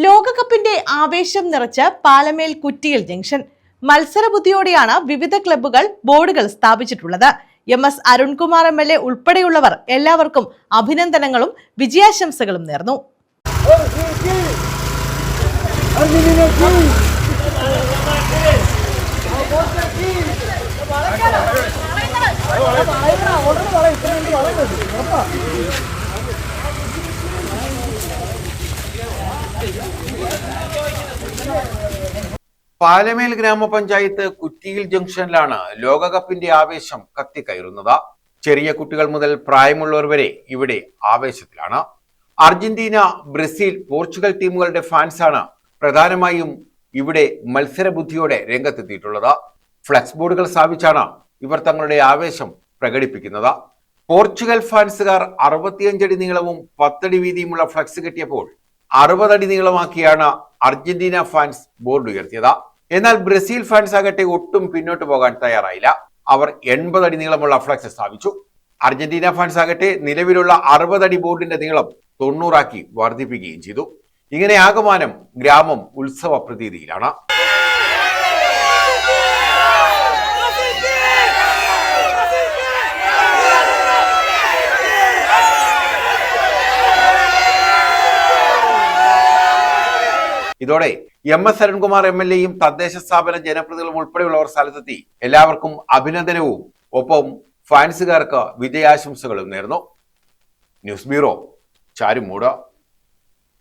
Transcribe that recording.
ലോകകപ്പിന്റെ ആവേശം നിറച്ച് പാലമേൽ കുറ്റിയിൽ ജംഗ്ഷൻ. മത്സരബുദ്ധിയോടെയാണ് വിവിധ ക്ലബ്ബുകൾ ബോർഡുകൾ സ്ഥാപിച്ചിട്ടുള്ളത്. MS അരുൺകുമാർ MLA ഉൾപ്പെടെയുള്ളവർ എല്ലാവർക്കും അഭിനന്ദനങ്ങളും വിജയാശംസകളും നേർന്നു. പാലമേൽ ഗ്രാമപഞ്ചായത്ത് കുറ്റിയിൽ ജംഗ്ഷനിലാണ് ലോകകപ്പിന്റെ ആവേശം കത്തിക്കയറുന്നത്. ചെറിയ കുട്ടികൾ മുതൽ പ്രായമുള്ളവർ വരെ ഇവിടെ ആവേശത്തിലാണ്. അർജന്റീന, ബ്രസീൽ, പോർച്ചുഗൽ ടീമുകളുടെ ഫാൻസാണ് പ്രധാനമായും ഇവിടെ മത്സരബുദ്ധിയോടെ രംഗത്തെത്തിയിട്ടുള്ളത്. ഫ്ലക്സ് ബോർഡുകൾ സ്ഥാപിച്ചാണ് ഇവർ തങ്ങളുടെ ആവേശം പ്രകടിപ്പിക്കുന്നത്. പോർച്ചുഗൽ ഫാൻസുകാർ 65 അടി നീളവും 10 അടി വീതിയുമുള്ള ഫ്ലക്സ് കെട്ടിയപ്പോൾ 60 അടി നീളമാക്കിയാണ് അർജന്റീന ഫാൻസ് ബോർഡ് ഉയർത്തിയത്. എന്നാൽ ബ്രസീൽ ഫാൻസ് ആകട്ടെ ഒട്ടും പിന്നോട്ട് പോകാൻ തയ്യാറായില്ല. അവർ 80 അടി നീളമുള്ള ഫ്ലക്സ് സ്ഥാപിച്ചു. അർജന്റീന ഫാൻസ് ആകട്ടെ നിലവിലുള്ള 60 അടി ബോർഡിന്റെ നീളം 90 ആക്കി വർദ്ധിപ്പിക്കുകയും ചെയ്തു. ഇങ്ങനെ ആകമാനം ഗ്രാമം ഉത്സവ പ്രതീതിയിലാണ്. ഇതോടെ MS അരുൺകുമാർ MLAയും തദ്ദേശ സ്ഥാപന ജനപ്രതിനിധികളും ഉൾപ്പെടെയുള്ളവർ സ്ഥലത്തെത്തി എല്ലാവർക്കും അഭിനന്ദനവും ഒപ്പം ഫാൻസുകാർക്ക് വിജയാശംസകളും നേർന്നു. News bureau, Charummood.